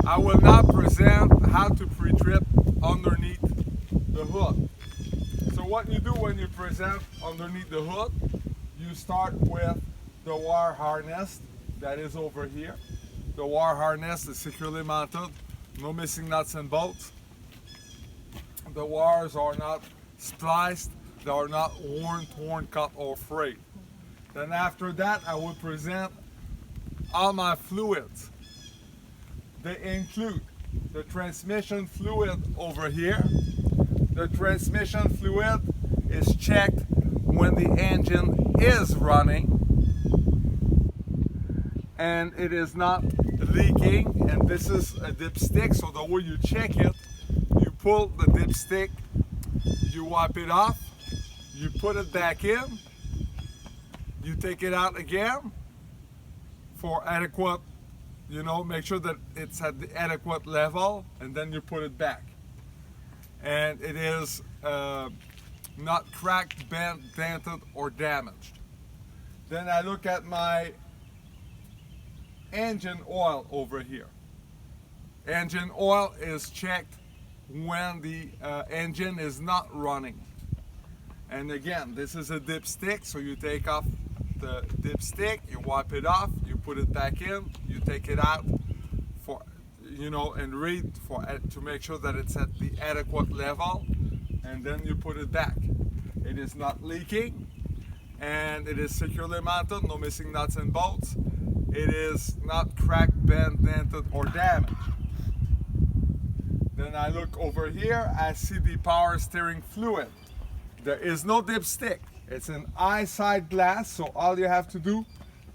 I will now present how to pre-trip underneath the hood. So what you do when you present underneath the hood, you start with the wire harness that is over here. The wire harness is securely mounted, no missing nuts and bolts. The wires are not spliced, they are not worn, torn, cut, or frayed. Then after that, I will present all my fluids. They include the transmission fluid over here. The transmission fluid is checked when the engine is running and it is not leaking, and this is a dipstick, so the way you check it, you pull the dipstick, you wipe it off, you put it back in, you take it out again for adequate, make sure that it's at the adequate level, and then you put it back. And it is not cracked, bent, dented, or damaged. Then I look at my engine oil over here. Engine oil is checked when the engine is not running. And again, this is a dipstick, so you take off the dipstick, you wipe it off, you put it back in, you take it out for, and read to make sure that it's at the adequate level, and then you put it back. It is not leaking, and it is securely mounted, no missing nuts and bolts. It is not cracked, bent, dented, or damaged. Then I look over here, I see the power steering fluid. There is no dipstick. It's an eyesight glass, so all you have to do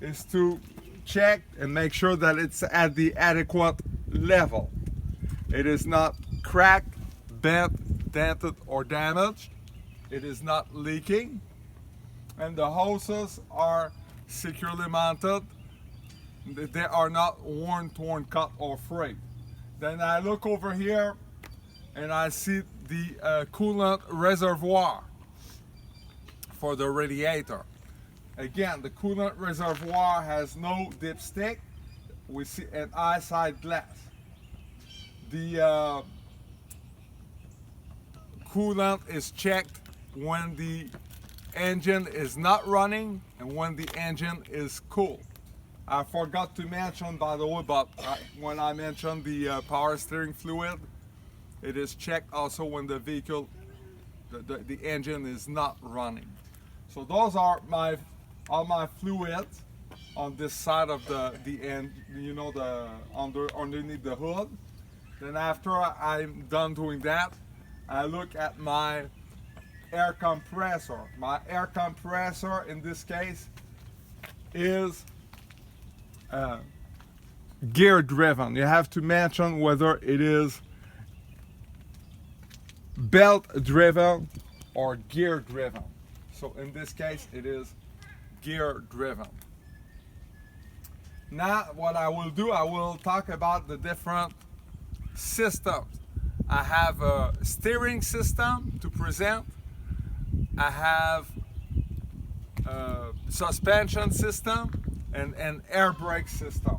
is to check and make sure that it's at the adequate level. It is not cracked, bent, dented, or damaged. It is not leaking. And the hoses are securely mounted. They are not worn, torn, cut, or frayed. Then I look over here and I see the coolant reservoir for the radiator. Again, the coolant reservoir has no dipstick. We see an eyesight glass. The coolant is checked when the engine is not running and when the engine is cool. I forgot to mention, by the way, but when I mentioned the power steering fluid, it is checked also when the vehicle, the engine is not running. So those are all my fluids on this side of the end, underneath the hood. Then after I'm done doing that, I look at my air compressor. My air compressor in this case is gear driven. You have to mention whether it is belt driven or gear driven. So in this case it is gear driven. Now what I will do, I will talk about the different systems. I have a steering system to present. I have a suspension system and an air brake system.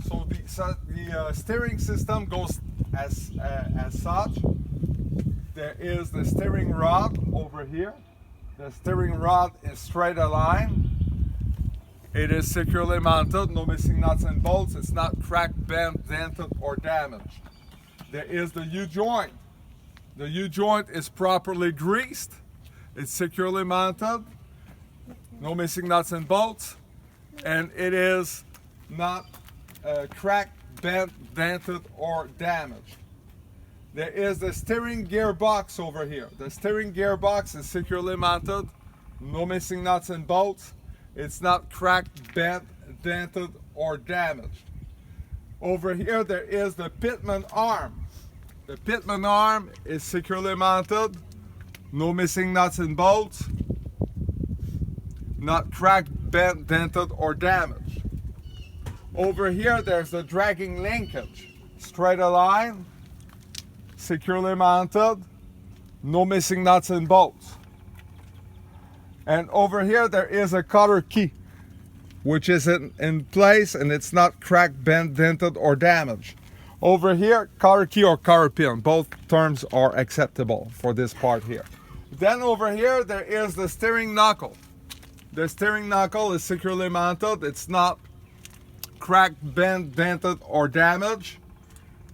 So the steering system goes as such. There is the steering rod over here. The steering rod is straight aligned. It is securely mounted, no missing nuts and bolts. It's not cracked, bent, dented, or damaged. There is the U-joint. The U-joint is properly greased. It's securely mounted, no missing nuts and bolts, and it is not cracked, bent, dented, or damaged. There is the steering gearbox over here. The steering gearbox is securely mounted, no missing nuts and bolts. It's not cracked, bent, dented, or damaged. Over here there is the Pitman arm. The Pitman arm is securely mounted, no missing nuts and bolts, not cracked, bent, dented, or damaged. Over here there's the dragging linkage. Straight align, securely mounted, no missing nuts and bolts. And over here there is a cutter key, which is in place and it's not cracked, bent, dented, or damaged. Over here, cotter key or cotter pin, both terms are acceptable for this part here. Then over here, there is the steering knuckle. The steering knuckle is securely mounted. It's not cracked, bent, dented, or damaged.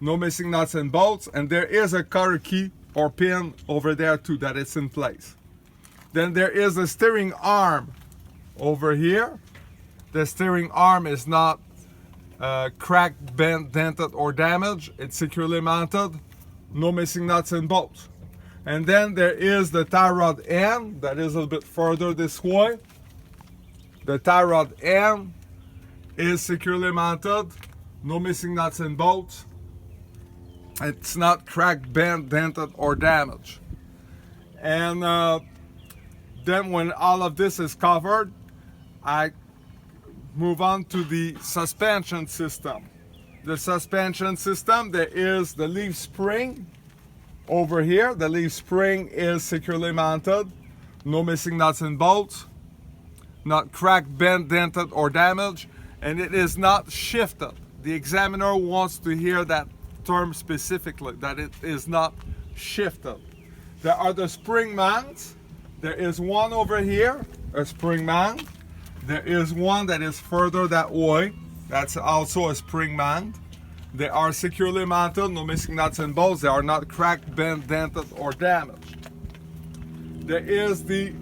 No missing nuts and bolts. And there is a cotter key or pin over there too that is in place. Then there is a steering arm over here. The steering arm is not cracked, bent, dented, or damaged. It's securely mounted. No missing nuts and bolts. And then there is the tie rod end that is a little bit further this way. The tie rod end is securely mounted. No missing nuts and bolts. It's not cracked, bent, dented, or damaged. And then when all of this is covered, I move on to the suspension system. The suspension system, there is the leaf spring over here. The leaf spring is securely mounted. No missing nuts and bolts. Not cracked, bent, dented, or damaged. And it is not shifted. The examiner wants to hear that term specifically, that it is not shifted. There are the spring mounts. There is one over here, a spring mount. There is one that is further that way. That's also a spring mount. They are securely mounted, no missing nuts and bolts. They are not cracked, bent, dented, or damaged. There is the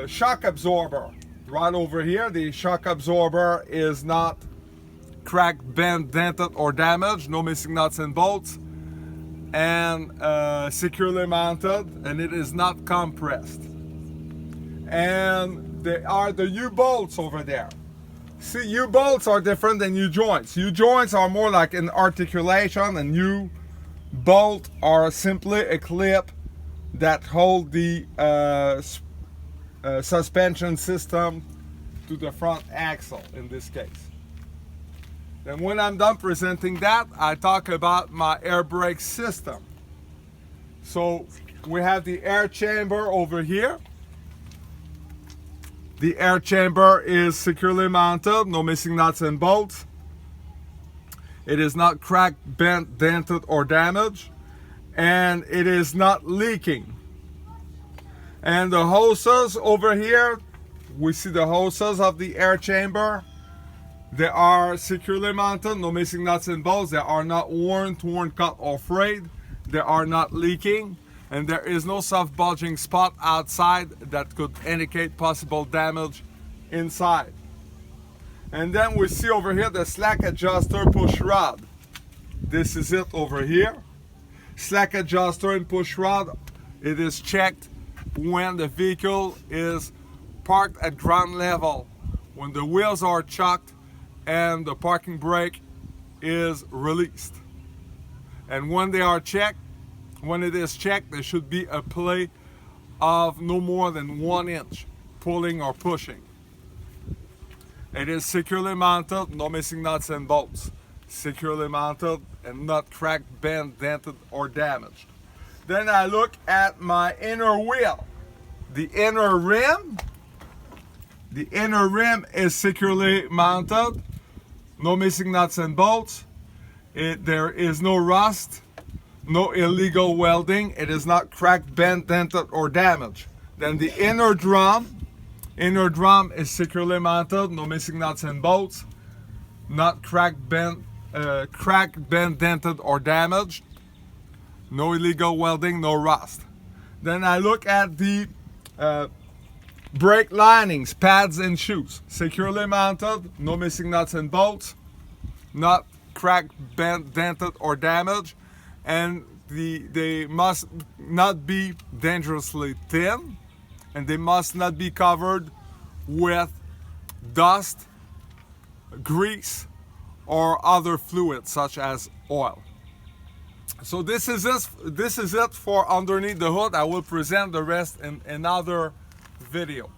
shock absorber right over here. The shock absorber is not cracked, bent, dented, or damaged. No missing nuts and bolts. And securely mounted, and it is not compressed. And there are the U-bolts over there. See, U-bolts are different than U-joints. U-joints are more like an articulation, and U-bolt are simply a clip that hold the suspension system to the front axle in this case. Then when I'm done presenting that, I talk about my air brake system. So we have the air chamber over here. The air chamber is securely mounted, no missing nuts and bolts. It is not cracked, bent, dented, or damaged. And it is not leaking. And the hoses over here, we see the hoses of the air chamber. They are securely mounted, no missing nuts and bolts. They are not worn, torn, cut, or frayed. They are not leaking. And there is no soft bulging spot outside that could indicate possible damage inside. And then we see over here the slack adjuster push rod. This is it over here. Slack adjuster and push rod. It is checked when the vehicle is parked at ground level, when the wheels are chucked and the parking brake is released. And when they are checked, when it is checked, there should be a play of no more than 1 inch pulling or pushing. It is securely mounted, no missing nuts and bolts. Securely mounted and not cracked, bent, dented, or damaged. Then I look at my inner wheel. The inner rim is securely mounted, no missing nuts and bolts. There is no rust, no illegal welding. It is not cracked, bent, dented, or damaged. Then the inner drum is securely mounted, no missing nuts and bolts, not cracked, bent, dented, or damaged. No illegal welding, no rust. Then I look at the brake linings, pads, and shoes. Securely mounted, no missing nuts and bolts, not cracked, bent, dented, or damaged. And they must not be dangerously thin, and they must not be covered with dust, grease, or other fluids such as oil. So this is it for underneath the hood. I will present the rest in another video.